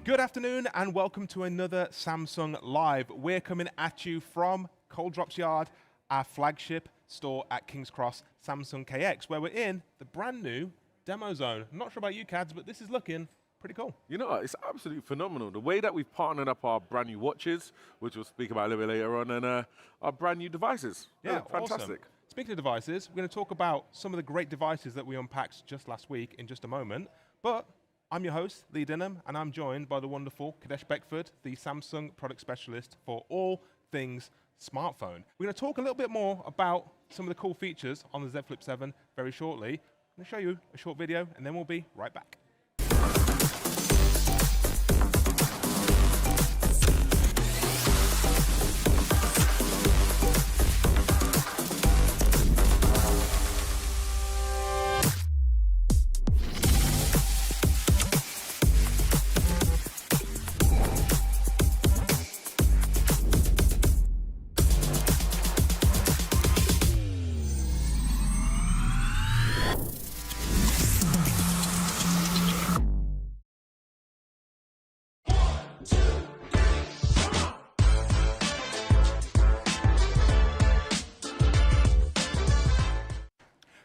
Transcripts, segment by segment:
Good afternoon and welcome to another Samsung Live. We're coming at you from Cold Drops Yard, our flagship store at King's Cross, Samsung KX, where we're in the brand new demo zone. I'm not sure about you, Cads, but this is looking pretty cool. You know, it's absolutely phenomenal. The way that we've partnered up our brand new watches, which we'll speak about a little bit later on, and our brand new devices. Yeah, fantastic. Awesome. Speaking of devices, we're going to talk about some of the great devices that we unpacked just last week in just a moment. But I'm your host, Lee Dinham, and I'm joined by the wonderful Kadesh Beckford, the Samsung product specialist for all things smartphone. We're going to talk a little bit more about some of the cool features on the Z Flip 7 very shortly. I'm going to show you a short video, and then we'll be right back.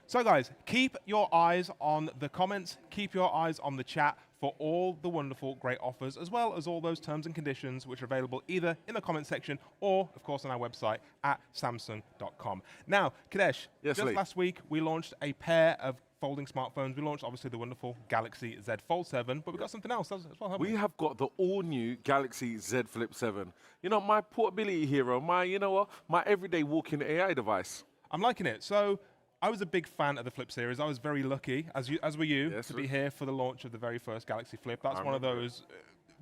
So guys, keep your eyes on the comments, keep your eyes on the chat for all the wonderful, great offers, as well as all those terms and conditions which are available either in the comment section or, of course, on our website at samsung.com. Now, Kadesh, yes, just Lee. last week we launched a pair of folding smartphones. We launched, obviously, the wonderful Galaxy Z Fold 7, but we've got something else as well, haven't we? We have got the all-new Galaxy Z Flip 7. You know, my portability hero, my everyday walking AI device. I'm liking it. So, I was a big fan of the Flip series. I was very lucky, as were you, Yes, to be here for the launch of the very first Galaxy Flip. That's one of those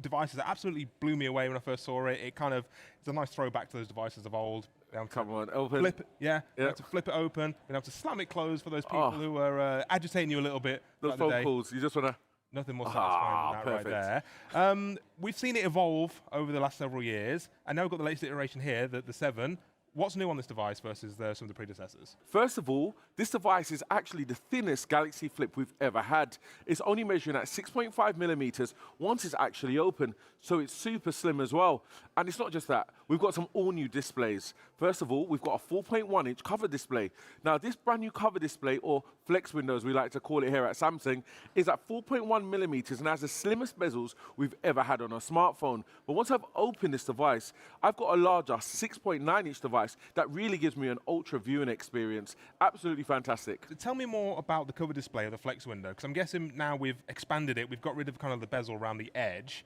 devices that absolutely blew me away when I first saw it. It's a nice throwback to those devices of old. Come on, open. Flip it, yeah. You Yep. have to flip it open. You have to slam it closed for those people who are agitating you a little bit. Those throughout the phone day. calls, you just want to... Nothing more satisfying than that right there. We've seen it evolve over the last several years, and now we've got the latest iteration here, the 7. What's new on this device versus some of the predecessors? First of all, this device is actually the thinnest Galaxy Flip we've ever had. It's only measuring at 6.5 millimeters once it's actually open, so it's super slim as well. And it's not just that. We've got some all-new displays. First of all, we've got a 4.1-inch cover display. Now, this brand new cover display, or flex window as we like to call it here at Samsung, is at 4.1 millimeters and has the slimmest bezels we've ever had on a smartphone. But once I've opened this device, I've got a larger 6.9-inch device that really gives me an ultra viewing experience. Absolutely fantastic. So tell me more about the cover display of the Flex window, because I'm guessing now we've expanded it, we've got rid of kind of the bezel around the edge.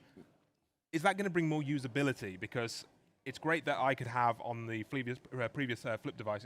Is that going to bring more usability? Because it's great that I could have on the previous Flip device,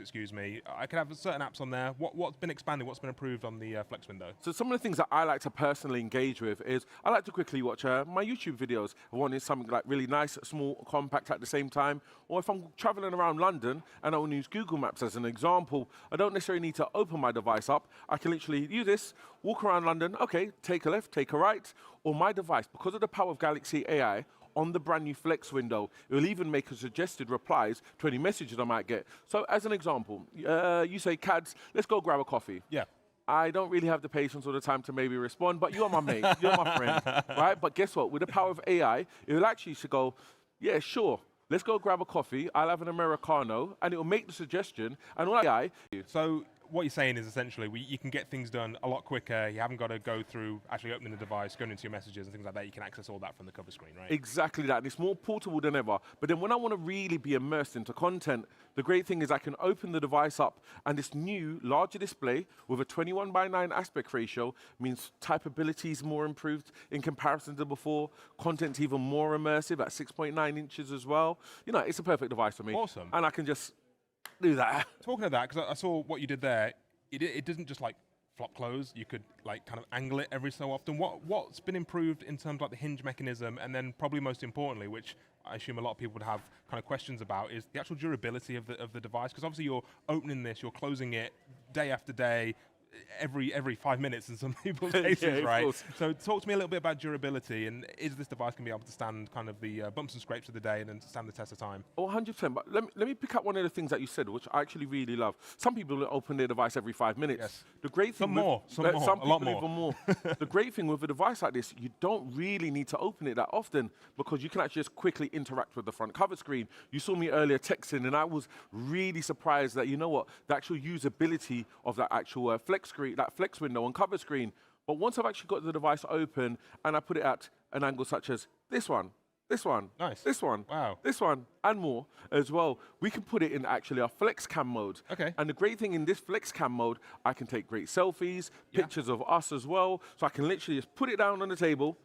I could have certain apps on there. What's been expanded, what's been improved on the Flex window? So some of the things that I like to personally engage with is I like to quickly watch my YouTube videos. I wanted something like really nice, small, compact at the same time. Or if I'm traveling around London and I want to use Google Maps as an example, I don't necessarily need to open my device up. I can literally use this, walk around London, okay, take a left, take a right, or my device, because of the power of Galaxy AI, on the brand new Flex window, it will even make a suggested replies to any messages I might get. So as an example, you say, Cads, let's go grab a coffee. Yeah. I don't really have the patience or the time to maybe respond, but you're my mate, you're my friend, right? But guess what? With the power of AI, it will actually go, yeah, sure, let's go grab a coffee, I'll have an Americano, and it will make the suggestion, and all AI... So what you're saying is essentially you can get things done a lot quicker. You haven't got to go through actually opening the device, going into your messages and things like that. You can access all that from the cover screen, right? Exactly that. And it's more portable than ever. But then when I want to really be immersed into content, the great thing is I can open the device up, and this new larger display with a 21:9 aspect ratio means typability is more improved in comparison to before. Content's even more immersive at 6.9 inches as well. You know, it's a perfect device for me. Awesome. And I can just do that. Talking of that, because I saw what you did there, it doesn't just like flop close. You could like kind of angle it every so often. What's been improved in terms of like the hinge mechanism, and then probably most importantly, which I assume a lot of people would have kind of questions about, is the actual durability of the device. Because obviously you're opening this, you're closing it day after day. every 5 minutes in some people's Yeah, cases, of right? course. So talk to me a little bit about durability, and is this device going to be able to stand kind of the bumps and scrapes of the day and then stand the test of time? Oh, 100%. But let me pick up one of the things that you said, which I actually really love. Some people open their device every 5 minutes. Yes. The great thing Some with, more, some more, some a lot people even more. The great thing with a device like this, you don't really need to open it that often because you can actually just quickly interact with the front cover screen. You saw me earlier texting, and I was really surprised that, you know what, the actual usability of that actual flex screen, that flex window and cover screen. But once I've actually got the device open and I put it at an angle such as this one, this one, Nice. this one, Wow. this one, and more as well, we can put it in actually our flex cam mode. Okay. And the great thing in this flex cam mode, I can take great selfies, pictures of us as well. So I can literally just put it down on the table,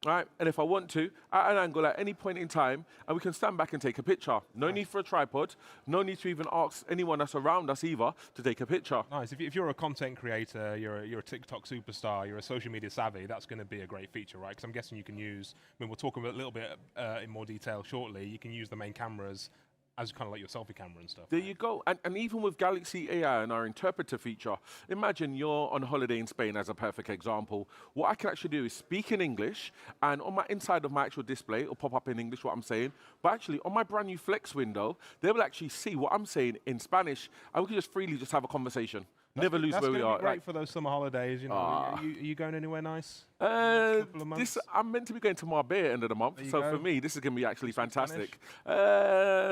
right? And if I want to, at an angle at any point in time, and we can stand back and take a picture. No need for a tripod. No need to even ask anyone that's around us either to take a picture. Nice. If you're a content creator, you're a TikTok superstar, you're a social media savvy, that's going to be a great feature, right? Because I'm guessing you can use, I mean, we'll talk a little bit in more detail shortly, you can use the main cameras as kind of like your selfie camera and stuff. There you go. And even with Galaxy AI and our interpreter feature, imagine you're on holiday in Spain as a perfect example. What I can actually do is speak in English, and on my inside of my actual display, it'll pop up in English what I'm saying. But actually, on my brand new Flex window, they will actually see what I'm saying in Spanish, and we can just freely just have a conversation. Never lose That's where we gonna are. be great for those summer holidays. You know, are you going anywhere nice? Couple of months? I'm meant to be going to Marbella end of the month, There you so go. for me, this is going to be actually Speak fantastic.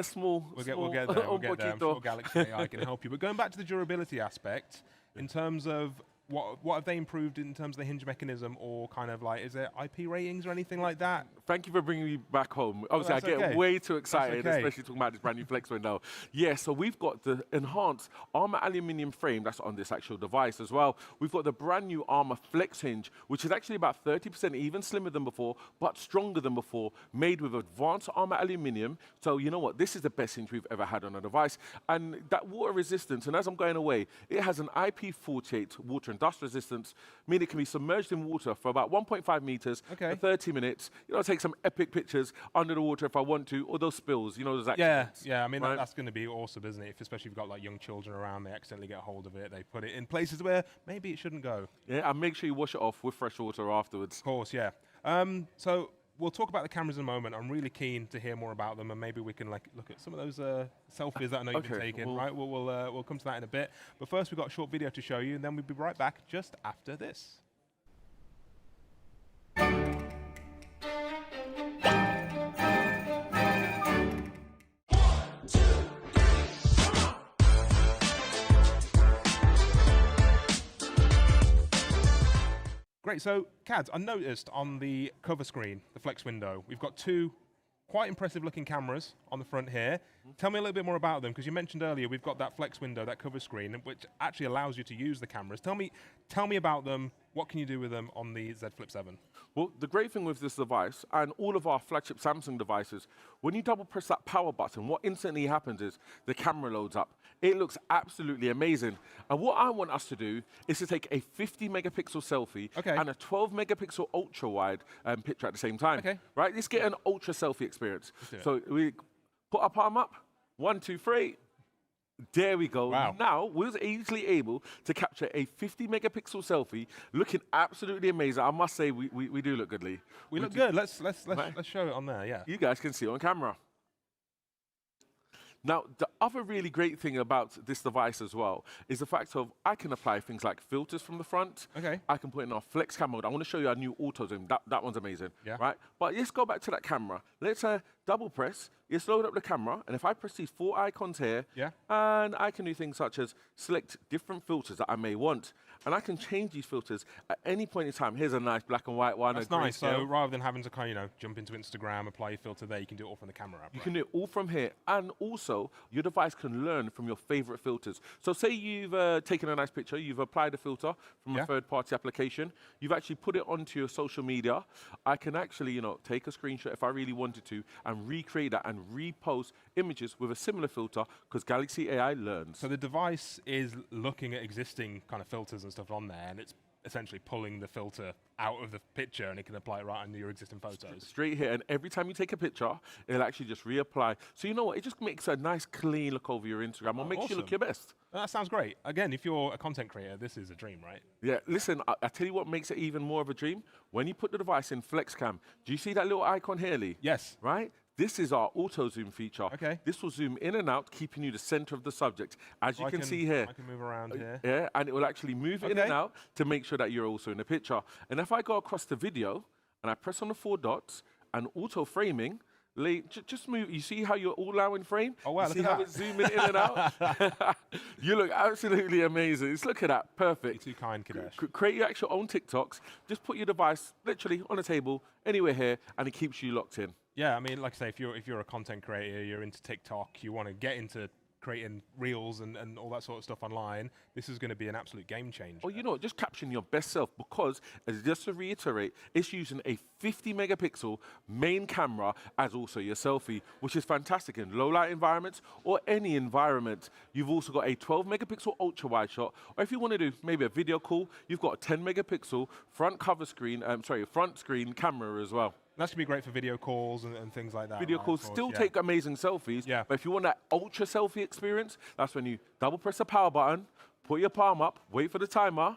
Small. We'll get there. un We'll get there. I'm poquito. sure Galaxy AI can help you. But going back to the durability aspect, in terms of what have they improved in terms of the hinge mechanism, or kind of like, is there IP ratings or anything like that? Thank you for bringing me back home. Obviously, I that's get okay. way too excited, okay. especially talking about this brand new Flex window. Yeah, so we've got the enhanced Armor aluminium frame that's on this actual device as well. We've got the brand new Armor Flex hinge, which is actually about 30% even slimmer than before, but stronger than before, made with advanced Armor aluminium. So you know what? This is the best hinge we've ever had on a device. And that water resistance, and as I'm going away, it has an IP48 water and dust resistance, meaning it can be submerged in water for about 1.5 meters Okay. for 30 minutes. You know, take some epic pictures under the water if I want to, or those spills, you know, those Yeah, accidents. yeah. I mean, right? that's going to be awesome, isn't it? If, especially if you've got like young children around, they accidentally get a hold of it, they put it in places where maybe it shouldn't go. Yeah, and make sure you wash it off with fresh water afterwards. Of course, yeah. So we'll talk about the cameras in a moment. I'm really keen to hear more about them, and maybe we can like look at some of those selfies that I know you've been Okay, taking. well- Right, we'll come to that in a bit. But first, we've got a short video to show you, and then we'll be right back just after this. Great, so Cads, I noticed on the cover screen, the Flex window, we've got two quite impressive looking cameras on the front here. Tell me a little bit more about them, because you mentioned earlier we've got that Flex window, that cover screen, which actually allows you to use the cameras. Tell me about them. What can you do with them on the Z Flip 7? Well, the great thing with this device, and all of our flagship Samsung devices, when you double press that power button, what instantly happens is the camera loads up. It looks absolutely amazing. And what I want us to do is to take a 50 megapixel selfie Okay. and a 12 megapixel ultra wide picture at the same time. Okay. Right? Let's get an ultra selfie experience. do it. So we put our palm up. 1, 2, 3. There we go. Wow. Now, we was easily able to capture a 50 megapixel selfie looking absolutely amazing. I must say, we do look good, Lee. We look do- good. Let's Right. show it on there. Yeah. You guys can see it on camera. Now, the other really great thing about this device as well is the fact of I can apply things like filters from the front. Okay. I can put in our flex cam mode. I want to show you our new auto zoom. That one's amazing. Yeah. Right? But let's go back to that camera. Let's double press. Let's load up the camera. And if I press these 4 icons here, Yeah. and I can do things such as select different filters that I may want. And I can change these filters at any point in time. Here's a nice black and white one. That's a nice. So grayscale. rather than having to kind of, jump into Instagram, apply your filter there, you can do it all from the camera app. You right? can do it all from here. And also, your device can learn from your favorite filters. So say you've taken a nice picture, you've applied a filter from Yeah. a third-party application, you've actually put it onto your social media. I can actually, take a screenshot if I really wanted to and recreate that and repost images with a similar filter because Galaxy AI learns. So the device is looking at existing kind of filters and stuff on there, and it's essentially pulling the filter out of the picture, and it can apply it right under your existing photos. Straight here, and every time you take a picture, it'll actually just reapply. So you know what? It just makes a nice, clean look over your Instagram. Or makes you look awesome. your best. That sounds great. Again, if you're a content creator, this is a dream, right? Yeah, listen, I tell you what makes it even more of a dream. When you put the device in FlexCam, do you see that little icon here, Lee? Yes. Right? This is our auto zoom feature. Okay. This will zoom in and out, keeping you the center of the subject. As you can see here. I can move around here. Yeah, and it will actually move in Okay. and out to make sure that you're also in the picture. And if I go across the video and I press on the 4 dots and auto framing, just move. You see how you're all now in frame? Oh, wow, You look see at how that. it's zooming in and out? You look absolutely amazing. Just look at that. Perfect. You're too kind, Kadesh. Create your actual own TikToks. Just put your device literally on a table, anywhere here, and it keeps you locked in. Yeah, I mean, like I say, if you're a content creator, you're into TikTok, you want to get into creating reels and all that sort of stuff online, this is going to be an absolute game changer. Well, you know what, just caption your best self because, just to reiterate, it's using a 50 megapixel main camera as also your selfie, which is fantastic in low light environments or any environment. You've also got a 12 megapixel ultra wide shot, or if you want to do maybe a video call, you've got a 10 megapixel front screen camera as well. That's going to be great for video calls and things like that. Video right, calls of course, still yeah. take amazing selfies, Yeah. but if you want that ultra selfie experience, that's when you double press the power button, put your palm up, wait for the timer.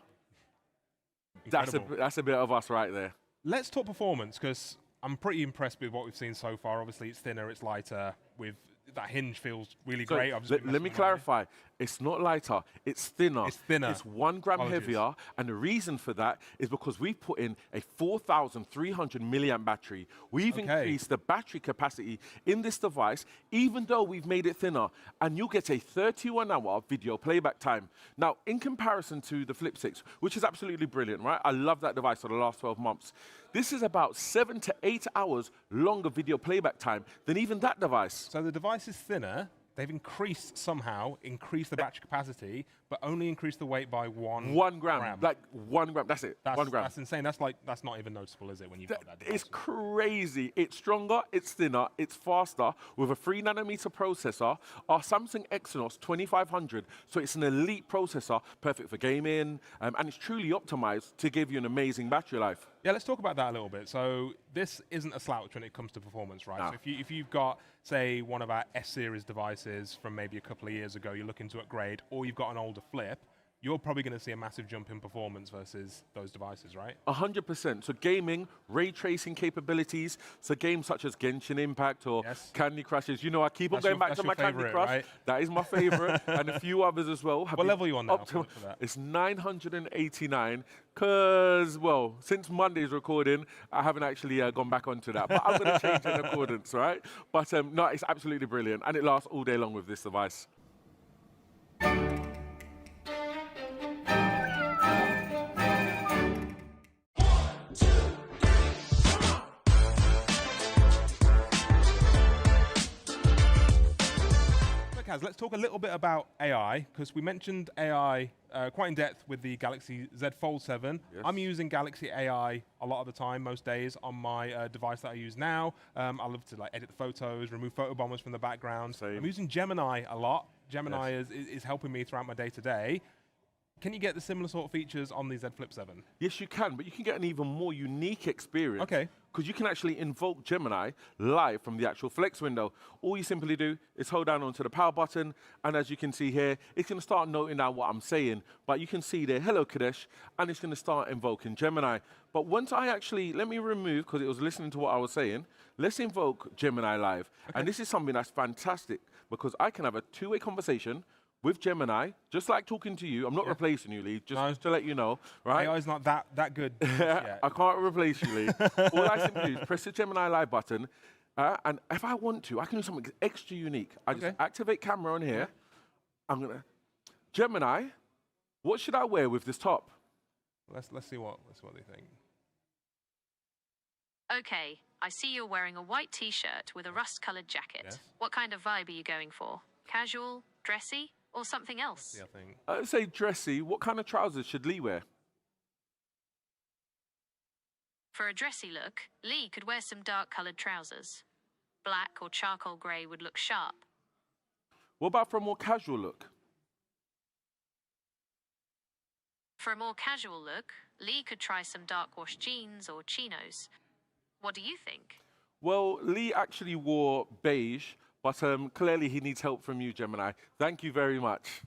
Incredible. That's a bit of us right there. Let's talk performance, because I'm pretty impressed with what we've seen so far. Obviously, it's thinner, it's lighter. With that hinge feels really So great. I've just been let me messing around with it. clarify. It's not lighter. It's thinner. It's thinner. It's 1 gram Apologies. heavier, and the reason for that is because we put in a 4,300 milliamp battery. We've Okay. increased the battery capacity in this device, even though we've made it thinner, and you'll get a 31-hour video playback time. Now, in comparison to the Flip 6, which is absolutely brilliant, right? I love that device for the last 12 months. This is about 7 to 8 hours longer video playback time than even that device. So the device is thinner. They've increased the battery capacity, but only increased the weight by 1 gram. Like 1 gram. That's it. 1 gram. That's insane. That's not even noticeable, is it, when you've got that device? It's crazy. It's stronger, it's thinner, it's faster with a 3 nanometer processor. Our Samsung Exynos 2500, so it's an elite processor, perfect for gaming, and it's truly optimized to give you an amazing battery life. Yeah, let's talk about that a little bit. So this isn't a slouch when it comes to performance, right? No. So if you've got, say, one of our S-series devices from maybe a couple of years ago, you're looking to upgrade, or you've got an older Flip, you're probably going to see a massive jump in performance versus those devices, right? 100%. So gaming, ray tracing capabilities, so games such as Genshin Impact or Yes. Candy Crushes. You know, I keep on That's going your- back that's to your my Candy favourite, Crush. right? That is my favorite, and a few others as well. What level are you on now? For that? It's 989, because, well, since Monday's recording, I haven't actually gone back onto that. But I'm going to change in accordance, right? But no, it's absolutely brilliant, and it lasts all day long with this device. Kaz, let's talk a little bit about AI, because we mentioned AI quite in depth with the Galaxy Z Fold 7. Yes. I'm using Galaxy AI a lot of the time, most days, on my device that I use now. I love to edit the photos, remove photo bombers from the background. Same. I'm using Gemini a lot. Gemini is helping me throughout my day-to-day. Can you get the similar sort of features on the Z Flip 7? Yes, you can, but you can get an even more unique experience. Okay. Because you can actually invoke Gemini live from the actual Flex window. All you simply do is hold down onto the power button, and as you can see here, it's going to start noting down what I'm saying. But you can see there, hello Kadesh, and it's going to start invoking Gemini. But once I actually, let me remove, because it was listening to what I was saying, let's invoke Gemini live. Okay. And this is something that's fantastic, because I can have a two-way conversation with Gemini, just like talking to you. I'm not replacing you, Lee, just to let you know, right? AI is not that good yet. I can't replace you, Lee. All I simply do is press the Gemini Live button, and if I want to, I can do something extra unique. I just activate camera on here. I'm gonna, Gemini, what should I wear with this top? Let's see what they think. Okay, I see you're wearing a white t-shirt with a rust-colored jacket. Yes. What kind of vibe are you going for? Casual, dressy, or something else? Yeah, I think. I'd say dressy. What kind of trousers should Lee wear? For a dressy look, Lee could wear some dark-colored trousers. Black or charcoal grey would look sharp. What about for a more casual look? For a more casual look, Lee could try some dark-wash jeans or chinos. What do you think? Well, Lee actually wore beige, but clearly he needs help from you, Gemini. Thank you very much.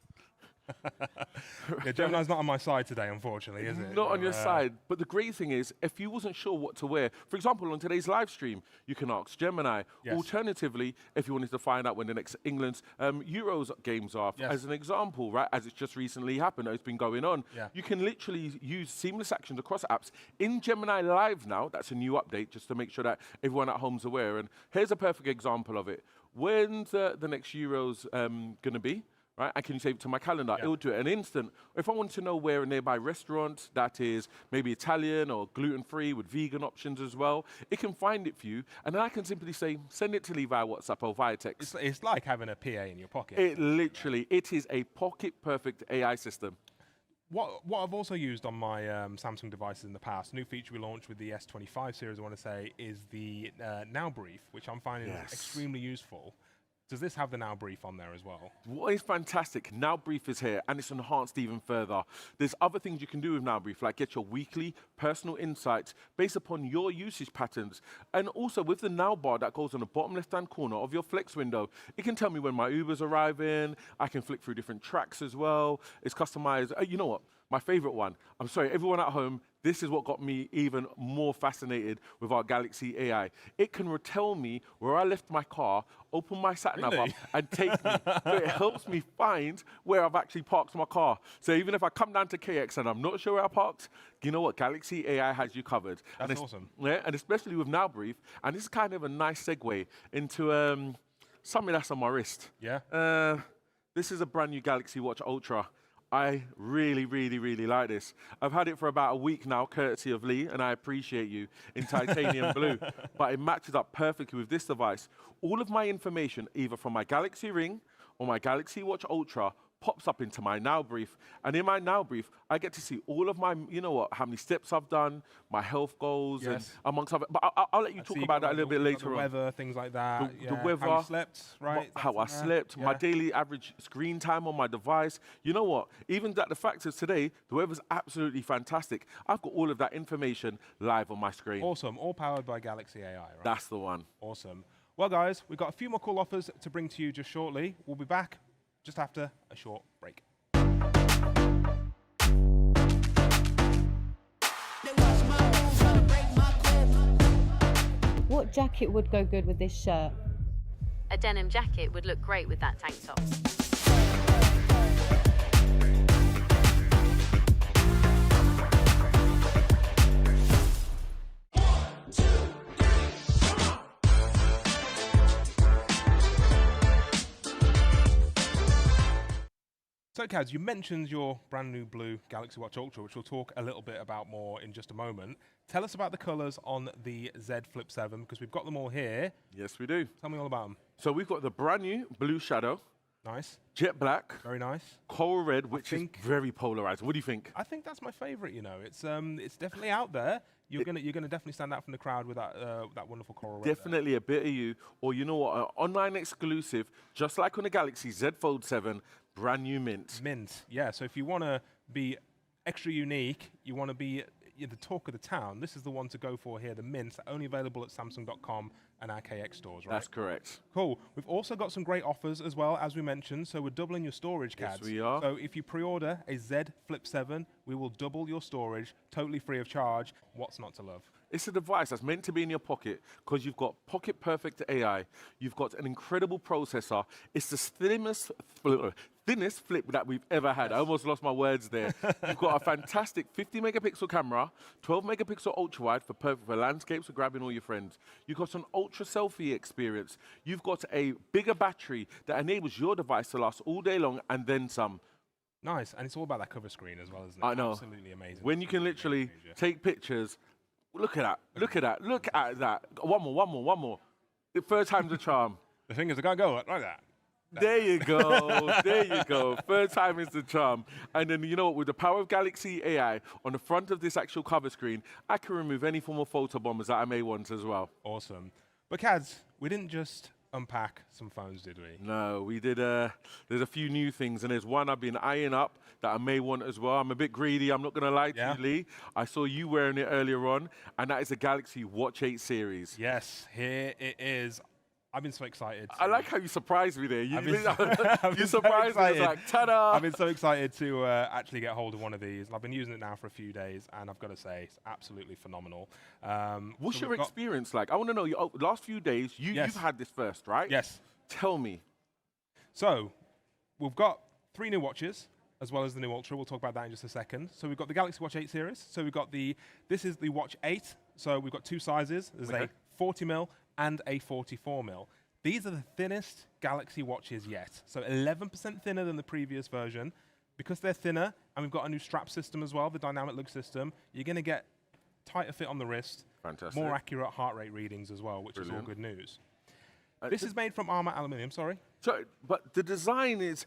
Yeah, Gemini's not on my side today, unfortunately, is it? Not on your Uh, side. But the great thing is, if you wasn't sure what to wear, for example, on today's live stream, you can ask Gemini. Yes. Alternatively, if you wanted to find out when the next England's Euros games are, Yes. as an example, right, as it's just recently happened, it's been going on, Yeah. you can literally use seamless actions across apps in Gemini Live now. That's a new update just to make sure that everyone at home's aware. And here's a perfect example of it. When's the next Euros going to be? Right, and can you save it to my calendar? Yeah. It will do it in an instant. If I want to know where a nearby restaurant that is maybe Italian or gluten-free with vegan options as well, it can find it for you, and then I can simply say, send it to Lee via WhatsApp or via text. It's like having a PA in your pocket. It literally, it is a pocket-perfect AI system. What I've also used on my Samsung devices in the past, a new feature we launched with the S25 series, I want to say, is the Now Brief, which I'm finding Yes. extremely useful. Does this have the Now Brief on there as well? What is fantastic, Now Brief is here, and it's enhanced even further. There's other things you can do with Now Brief, like get your weekly personal insights based upon your usage patterns. And also with the Now bar that goes on the bottom left-hand corner of your Flex window, it can tell me when my Uber's arriving. I can flick through different tracks as well. It's customized. You know what? My favorite one. I'm sorry, everyone at home, this is what got me even more fascinated with our Galaxy AI. It can tell me where I left my car, open my sat nav up, Really? and take me. So it helps me find where I've actually parked my car. So even if I come down to KX and I'm not sure where I parked, you know what? Galaxy AI has you covered. That's and awesome. Yeah, and especially with Now Brief, and this is kind of a nice segue into something that's on my wrist. Yeah. This is a brand new Galaxy Watch Ultra. I really, really, really like this. I've had it for about a week now, courtesy of Lee, and I appreciate you, in titanium blue. But it matches up perfectly with this device. All of my information, either from my Galaxy Ring or my Galaxy Watch Ultra, pops up into my Now Brief. And in my Now Brief, I get to see all of my, you know what, how many steps I've done, my health goals, and Yes. amongst other. But I'll let you So talk you've about got, that a little bit you've got later the on. weather, things like that. The yeah. weather, How you slept, right? How I That's in slept, there. my Yeah. daily average screen time on my device. You know what? Even that the fact is today, the weather's absolutely fantastic. I've got all of that information live on my screen. Awesome. All powered by Galaxy AI, right? That's the one. Awesome. Well, guys, we've got a few more cool offers to bring to you just shortly. We'll be back just after a short break. What jacket would go good with this shirt? A denim jacket would look great with that tank top. So, Kaz, you mentioned your brand new blue Galaxy Watch Ultra, which we'll talk a little bit about more in just a moment. Tell us about the colours on the Z Flip 7, because we've got them all here. Yes, we do. Tell me all about them. So we've got the brand new Blue Shadow, Nice. Jet Black, Very nice. Coral Red, which is think- very polarized. What do you think? I think that's my favourite, you know. It's definitely out there. You're gonna definitely stand out from the crowd with that wonderful coral red there. Definitely a bit of you. Or you know what? An online exclusive, just like on the Galaxy Z Fold 7, brand new mint. Mint, yeah. So if you want to be extra unique, you want to be the talk of the town, this is the one to go for here, the Mint, only available at Samsung.com and our KX stores, right? That's correct. Cool. We've also got some great offers as well, as we mentioned, so we're doubling your storage, Yes, Cads. we are. So if you pre-order a Z Flip 7, we will double your storage, totally free of charge. What's not to love? It's a device that's meant to be in your pocket because you've got pocket perfect AI. You've got an incredible processor. It's the thinnest flip that we've ever had. I almost lost my words there. You've got a fantastic 50 megapixel camera, 12 megapixel ultra wide for perfect for landscapes or grabbing all your friends. You've got an ultra selfie experience. You've got a bigger battery that enables your device to last all day long and then some. Nice, and it's all about that cover screen as well, isn't it? I know. Absolutely amazing. When you can literally Major. take pictures. Look at that. Look at that. Look at that. One more. The third time's a charm. The thing is, I can't go like that. There you go. There you go. Third time is the charm. And then, you know what, with the power of Galaxy AI on the front of this actual cover screen, I can remove any form of photo bombers that I may want as well. Awesome. But Cads, we didn't just unpack some phones, did we? No, we did. There's a few new things, and there's one I've been eyeing up that I may want as well. I'm a bit greedy. I'm not going to lie to Yeah. you, Lee. I saw you wearing it earlier on, and that is the Galaxy Watch 8 series. Yes, here it is. I've been so excited. I like how you surprised me there. You, I've been so- I've you been so surprised me. It's excited. like, ta-da! I've been so excited to actually get hold of one of these. And I've been using it now for a few days, and I've got to say, it's absolutely phenomenal. What's So your we've got- experience like? I want to know, your last few days, Yes. you've had this first, right? Yes. Tell me. So we've got 3 new watches, as well as the new Ultra. We'll talk about that in just a second. So we've got the Galaxy Watch 8 series. So we've got this is the Watch 8. So we've got 2 sizes. There's Okay. a 40mm and a 44mm. These are the thinnest Galaxy watches yet. So 11% thinner than the previous version. Because they're thinner, and we've got a new strap system as well, the dynamic lug system, you're going to get tighter fit on the wrist, Fantastic. more accurate heart rate readings as well, which is all Brilliant. good news. Uh, This is made from Armor Aluminium, sorry. So, but the design is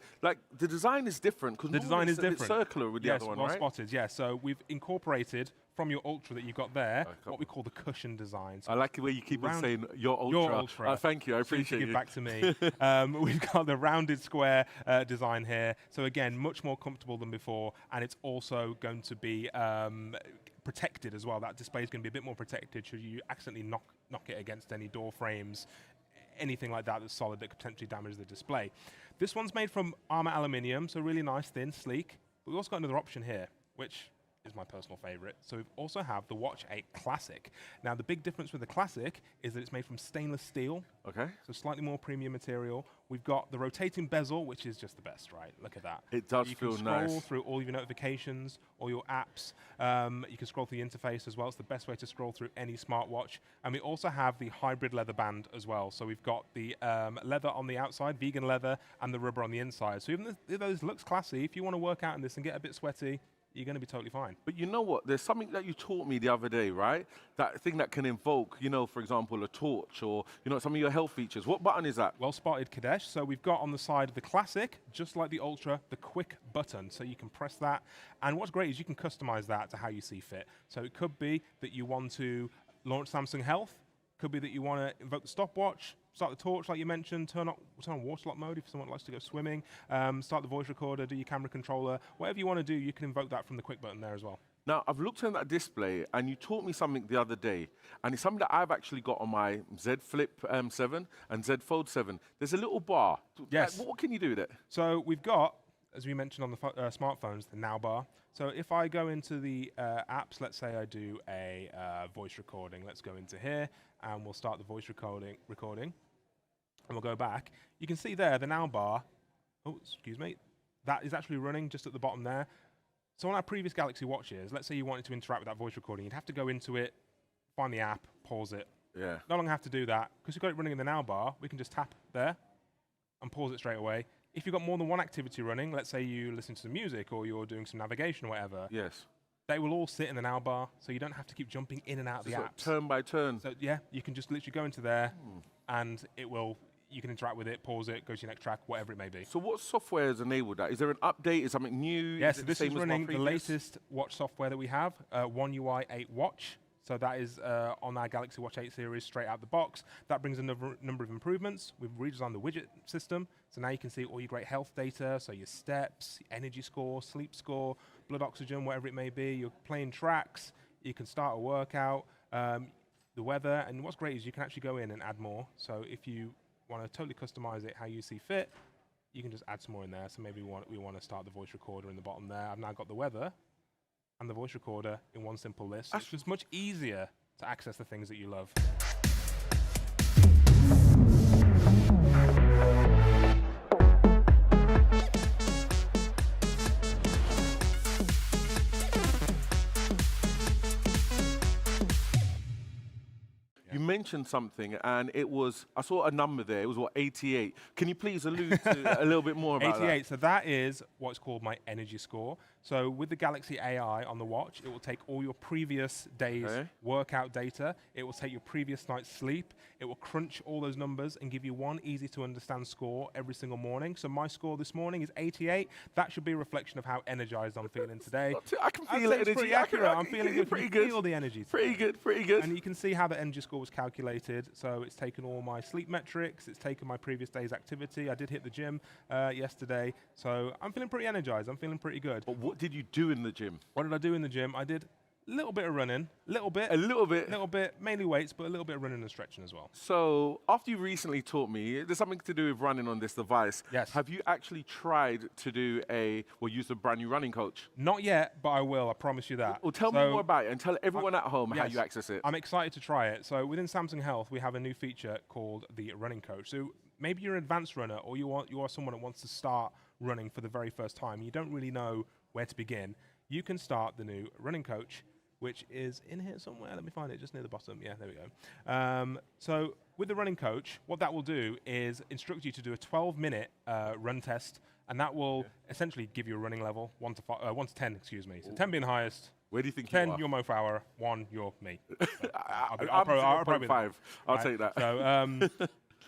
different because The design is a bit different. circular with the Yes, other one, well right? spotted, yeah. So we've incorporated from your Ultra that you got there, come what we call the cushion design. So I like the way you keep on Round- saying your ultra. your Ultra. Thank you, I soon to appreciate give you. back to me. We've got the rounded square design here. So again, much more comfortable than before, and it's also going to be protected as well. That display is going to be a bit more protected should you accidentally knock it against any door frames, anything like that that's solid that could potentially damage the display. This one's made from Armor Aluminium, so really nice, thin, sleek. But we've also got another option here, which is my personal favorite. So we also have the Watch 8 Classic. Now the big difference with the Classic is that it's made from stainless steel, Okay. so slightly more premium material. We've got the rotating bezel, which is just the best, right? Look at that. It does You feel can scroll nice. through all of your notifications, all your apps. You can scroll through the interface as well. It's the best way to scroll through any smartwatch. And we also have the hybrid leather band as well. So we've got the leather on the outside, vegan leather, and the rubber on the inside. So even though this looks classy, if you want to work out in this and get a bit sweaty, you're going to be totally fine. But you know what? There's something that you taught me the other day, right? That thing that can invoke, for example, a torch or, some of your health features. What button is that? Well spotted, Kadesh. So we've got on the side of the Classic, just like the Ultra, the quick button. So you can press that. And what's great is you can customize that to how you see fit. So it could be that you want to launch Samsung Health. Could be that you want to invoke the stopwatch, start the torch like you mentioned, turn on water lock mode if someone likes to go swimming, start the voice recorder, do your camera controller. Whatever you want to do, you can invoke that from the quick button there as well. Now, I've looked at that display, and you taught me something the other day, and it's something that I've actually got on my Z Flip 7 and Z Fold 7. There's a little bar. Yes. What can you do with it? So we've got, as we mentioned on the smartphones, the Now bar. So if I go into the apps, let's say I do a voice recording. Let's go into here, and we'll start the voice recording, and we'll go back. You can see there the Now bar. Oh, excuse me. That is actually running just at the bottom there. So on our previous Galaxy Watches, let's say you wanted to interact with that voice recording, you'd have to go into it, find the app, pause it. Yeah. No longer have to do that. Because we've got it running in the Now bar, we can just tap there and pause it straight away. If you've got more than one activity running, let's say you listen to some music or you're doing some navigation or whatever, Yes. they will all sit in the Now bar, so you don't have to keep jumping in and out of the Sort of apps. turn by turn. So yeah, you can just literally go into there, and you can interact with it, pause it, go to your next track, whatever it may be. So what software has enabled that? Is there an update? Is something new? Yes, Is it the this same is as my running the previous? latest watch software that we have, One UI 8 Watch. So that is on our Galaxy Watch 8 series straight out the box. That brings a number of improvements. We've redesigned the widget system, so now you can see all your great health data, so your steps, energy score, sleep score, blood oxygen, whatever it may be. You're playing tracks, you can start a workout, the weather, and what's great is you can actually go in and add more. So if you want to totally customize it how you see fit, you can just add some more in there. So maybe we want to start the voice recorder in the bottom there. I've now got the weather and the voice recorder in one simple list. It's just much easier to access the things that you love. You mentioned something, and I saw a number there. It was, 88? Can you please allude to a little bit more about 88, so that is what's called my energy score. So with the Galaxy AI on the watch, it will take all your previous day's Okay. workout data, it will take your previous night's sleep, it will crunch all those numbers and give you one easy to understand score every single morning. So my score this morning is 88. That should be a reflection of how energized I'm feeling today. I can I'd feel say it. it's energy. pretty I can- accurate. I'm feeling good. Pretty You good. feel the energy. Pretty today. good. Pretty good. And you can see how the energy score was calculated. So it's taken all my sleep metrics, it's taken my previous day's activity. I did hit the gym yesterday, so I'm feeling pretty energized. I'm feeling pretty good. But what did you do in the gym? What did I do in the gym? I did little bit of running, A little bit. little bit, mainly weights, but a little bit of running and stretching as well. So after you recently taught me, there's something to do with running on this device. Yes. Have you actually tried to do use a brand new running coach? Not yet, but I will. I promise you that. Well, tell me more about it and tell everyone at home how yes, you access it. I'm excited to try it. So within Samsung Health, we have a new feature called the Running Coach. So maybe you're an advanced runner, or you are someone that wants to start running for the very first time. You don't really know where to begin. You can start the new Running Coach, which is in here somewhere. Let me find it, just near the bottom. Yeah, there we go. So with the Running Coach, what that will do is instruct you to do a 12-minute run test, and that will essentially give you a running level, 1 to 10, excuse me. So 10 being the highest, Where do you think 10 you are? you're Mo Farah, 1 you're me. I'm 0.5. I'll take that. So,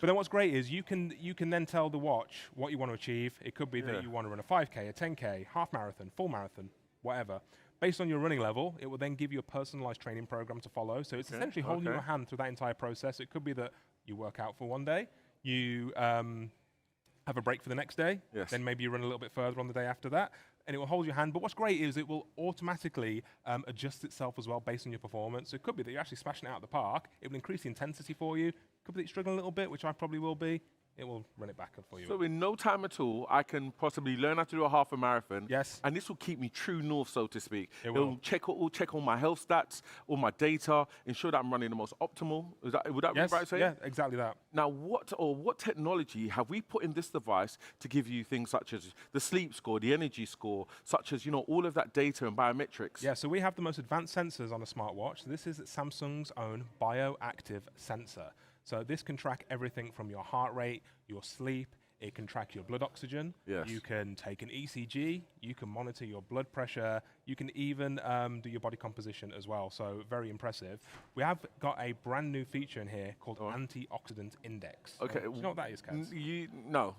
but then what's great is you can then tell the watch what you want to achieve. It could be Yeah. that you want to run a 5K, a 10K, half marathon, full marathon, whatever. Based on your running level, it will then give you a personalized training program to follow. So it's essentially holding your hand through that entire process. It could be that you work out for one day, you have a break for the next day, Yes. then maybe you run a little bit further on the day after that, and it will hold your hand. But what's great is it will automatically adjust itself as well based on your performance. So it could be that you're actually smashing it out of the park. It will increase the intensity for you. Could be that you're struggling a little bit, which I probably will be. It will run it back up for you. So in no time at all, I can possibly learn how to do a half a marathon. Yes. And this will keep me true north, so to speak. It will. It'll check all my health stats, all my data, ensure that I'm running the most optimal. Would that Yes, be right to say? yeah, exactly that. Now, what technology have we put in this device to give you things such as the sleep score, the energy score, such as all of that data and biometrics? Yeah, so we have the most advanced sensors on a smartwatch. This is Samsung's own bioactive sensor. So this can track everything from your heart rate, your sleep. It can track your blood oxygen. Yes. You can take an ECG. You can monitor your blood pressure. You can even do your body composition as well. So very impressive. We have got a brand new feature in here called antioxidant index. Okay. Do you know what that is, Kaz? No.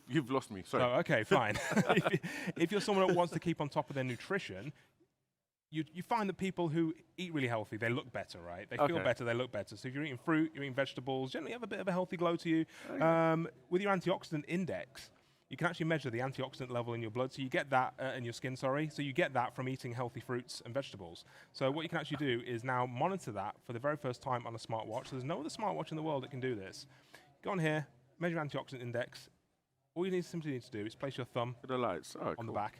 You've lost me. Sorry. So, okay, fine. If you're someone that wants to keep on top of their nutrition, you find that people who eat really healthy, they look better, right? They feel better, they look better. So if you're eating fruit, you're eating vegetables, generally have a bit of a healthy glow to you. With your antioxidant index, you can actually measure the antioxidant level in your blood. So you get that, in your skin, sorry. So you get that from eating healthy fruits and vegetables. So what you can actually do is now monitor that for the very first time on a smartwatch. So there's no other smartwatch in the world that can do this. Go on here, measure your antioxidant index. All you simply need to do is place your thumb The lights. Oh, on the cool. back.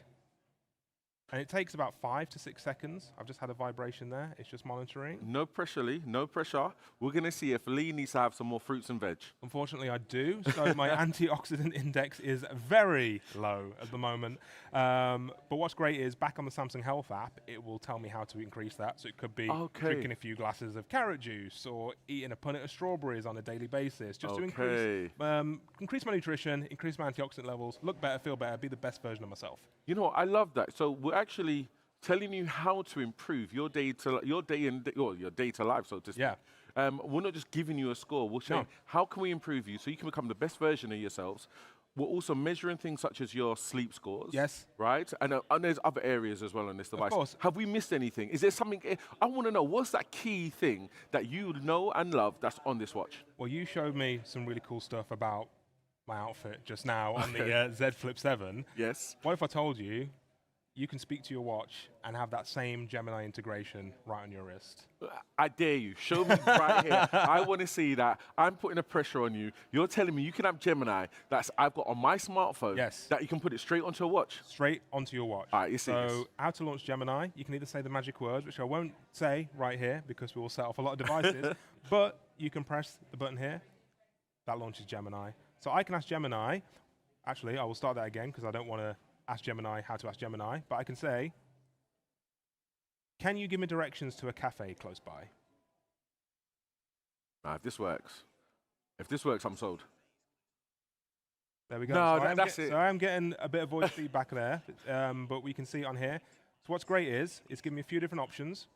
And it takes about 5 to 6 seconds. I've just had a vibration there. It's just monitoring. No pressure, Lee. No pressure. We're going to see if Lee needs to have some more fruits and veg. Unfortunately, I do. So my antioxidant index is very low at the moment. But what's great is back on the Samsung Health app, it will tell me how to increase that. So it could be drinking a few glasses of carrot juice or eating a punnet of strawberries on a daily basis, just to increase my nutrition, increase my antioxidant levels, look better, feel better, be the best version of myself. You know what? I love that. So we're actually telling you how to improve your data life, so to speak. Yeah. We're not just giving you a score. We're saying, how can we improve you so you can become the best version of yourselves? We're also measuring things such as your sleep scores. Yes. Right? And there's other areas as well on this device. Of course. Have we missed anything? Is there something? I want to know, what's that key thing that you know and love that's on this watch? Well, you showed me some really cool stuff about my outfit just now on the Z Flip 7. Yes. What if I told you you can speak to your watch and have that same Gemini integration right on your wrist? I dare you. Show me right here. I want to see that. I'm putting a pressure on you. You're telling me you can have Gemini I've got on my smartphone. Yes. That you can put it straight onto a watch. Straight onto your watch. All right, you see this. So how to launch Gemini, you can either say the magic words, which I won't say right here because we will set off a lot of devices, but you can press the button here. That launches Gemini. So I can ask Gemini, actually, I will start that again because I don't want to ask Gemini how to ask Gemini, but I can say, can you give me directions to a cafe close by? Now, if this works, I'm sold. There we go. No, So that's it. So I'm getting a bit of voice feedback there, but we can see it on here. So what's great is it's giving me a few different options,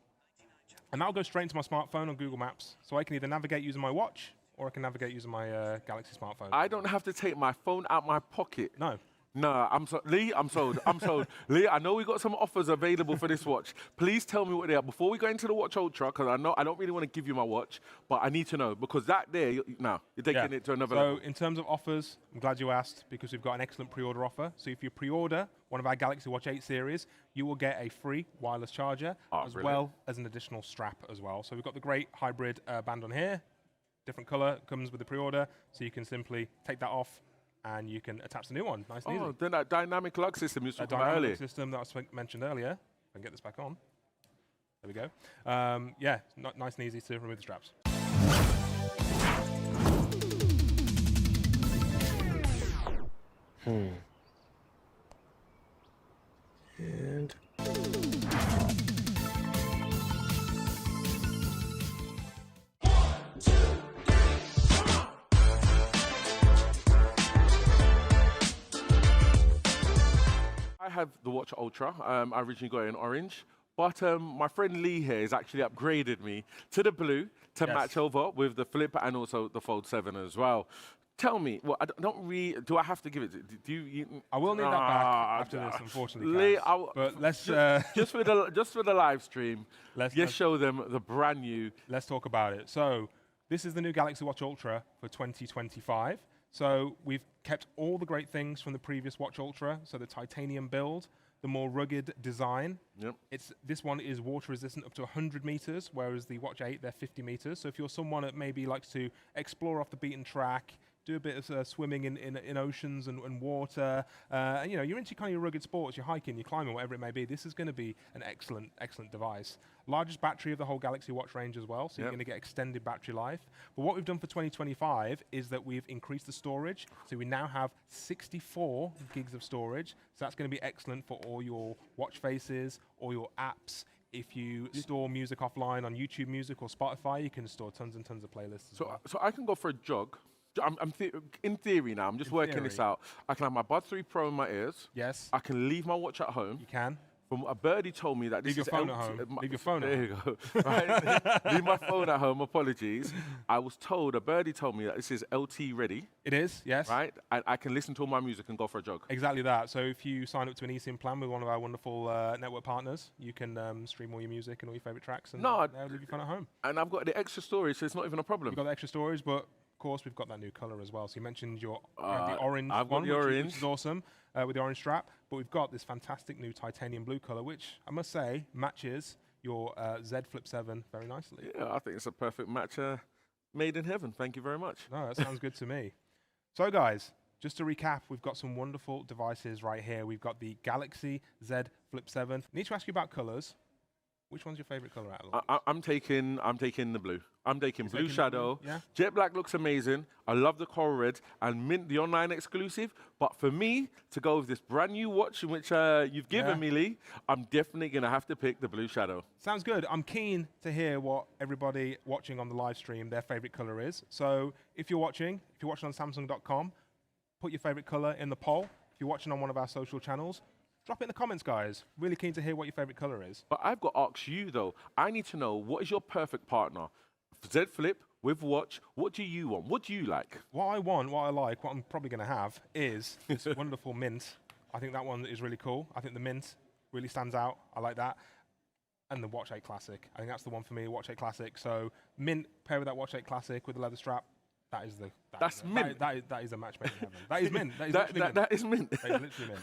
and that'll go straight into my smartphone on Google Maps. So I can either navigate using my watch, or I can navigate using my Galaxy smartphone. I don't have to take my phone out my pocket. No. No, Lee, I'm sold. I'm sold. Lee, I know we got some offers available for this watch. Please tell me what they are before we go into the Watch Ultra, because I know I don't really want to give you my watch, but I need to know because that there, you're taking it to another level. So in terms of offers, I'm glad you asked because we've got an excellent pre-order offer. So if you pre-order one of our Galaxy Watch 8 series, you will get a free wireless charger as brilliant. well as an additional strap as well. So we've got the great hybrid band on here, different color, comes with the pre-order, so you can simply take that off and you can attach the new one. Nice and easy. Oh, then that dynamic lug system you spoke That about earlier. dynamic system that I mentioned earlier. I can get this back on. There we go. Yeah, nice and easy to remove the straps. And I have the Watch Ultra. I originally got it in orange. But my friend Lee here has actually upgraded me to the blue to Yes. match over with the Flip and also the Fold 7 as well. Tell me, well, I don't really, do I have to give it? Do you? I will need that back after this, unfortunately. Lee, Kaz. But let's just for the live stream, let's show them the brand new. let's talk about it. So this is the new Galaxy Watch Ultra for 2025. So we've kept all the great things from the previous Watch Ultra. So the titanium build, the more rugged design. Yep. This one is water resistant up to 100 meters, whereas the Watch 8 they're 50 meters. So if you're someone that maybe likes to explore off the beaten track, do a bit of swimming in oceans and water, and you're into kind of your rugged sports, you're hiking, you're climbing, whatever it may be, this is going to be an excellent device. Largest battery of the whole Galaxy Watch range as well, so you're going to get extended battery life. But what we've done for 2025 is that we've increased the storage, so we now have 64 gigs of storage, so that's going to be excellent for all your watch faces, all your apps. If you store music offline on YouTube Music or Spotify, you can store tons and tons of playlists as well. So I can go for a jog. In theory now, I'm just working this theory. out. I can have my Buds 3 Pro in my ears. Yes, I can leave my watch at home. you can. From a birdie told me that this Leave your is phone at LT home. Leave your phone at There you go. Right? Leave my phone at home. Apologies. I was told, a birdie told me that this is LT ready, It is, yes. right? And I can listen to all my music and go for a jog. Exactly that. So if you sign up to an eSIM plan with one of our wonderful network partners, you can stream all your music and all your favorite tracks and leave your phone at home. And I've got the extra storage, so it's not even a problem. We've got the extra storage, but of course we've got that new color as well. So you mentioned the orange I've got one, the which orange. is awesome, with the orange strap. But we've got this fantastic new titanium blue color, which I must say matches your Z Flip 7 very nicely. Yeah, I think it's a perfect match. Made in heaven. Thank you very much. No, that sounds good to me. So guys, just to recap, we've got some wonderful devices right here. We've got the Galaxy Z Flip 7. I need to ask you about colors. Which one's your favorite color out of them? I'm taking the blue. I'm taking Blue taking the Shadow. blue, yeah? Jet Black looks amazing. I love the coral red and mint the online exclusive. But for me to go with this brand new watch, in which you've given me, Lee, I'm definitely gonna have to pick the Blue Shadow. Sounds good. I'm keen to hear what everybody watching on the live stream, their favorite color is. So if you're watching on Samsung.com, put your favorite color in the poll. If you're watching on one of our social channels, drop it in the comments, guys. Really keen to hear what your favorite color is. But I've got to ask you though. I need to know, what is your perfect partner? Z Flip with watch. What do you want? What do you like? What I want, what I like, what I'm probably going to have is this wonderful mint. I think that one is really cool. I think the mint really stands out. I like that. And the Watch 8 Classic. I think that's the one for me, Watch 8 Classic. So mint paired with that Watch 8 Classic with the leather strap. That is the. That's mint. That is a match made in heaven. That is mint. That is literally mint. That is mint. That is literally mint.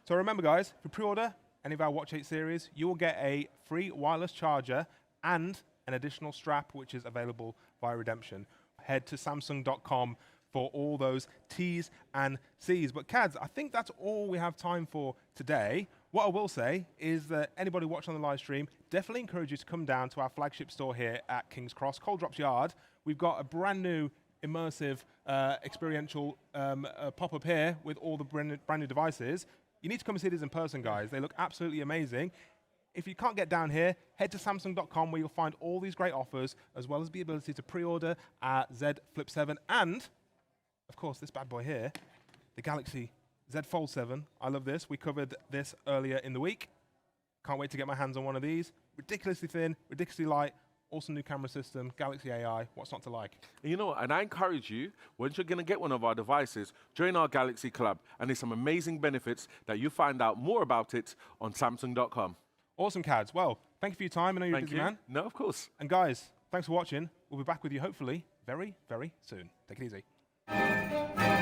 So remember, guys, if you pre-order any of our Watch 8 series, you will get a free wireless charger and an additional strap, which is available via redemption. Head to Samsung.com for all those T's and C's. But Kads, I think that's all we have time for today. What I will say is that anybody watching on the live stream, definitely encourage you to come down to our flagship store here at King's Cross, Coal Drops Yard. We've got a brand new immersive experiential pop-up here with all the brand new devices. You need to come and see these in person, guys. They look absolutely amazing. If you can't get down here, head to Samsung.com where you'll find all these great offers, as well as the ability to pre-order our Z Flip 7 and, of course, this bad boy here, the Galaxy Z Fold 7. I love this. We covered this earlier in the week. Can't wait to get my hands on one of these. Ridiculously thin, ridiculously light, awesome new camera system, Galaxy AI, what's not to like? You know what? And I encourage you, once you're going to get one of our devices, join our Galaxy Club. And there's some amazing benefits that you find out more about it on Samsung.com. Awesome, Cads. Well, thank you for your time. I know you're a Thank busy you. man. No, of course. And guys, thanks for watching. We'll be back with you hopefully very, very soon. Take it easy.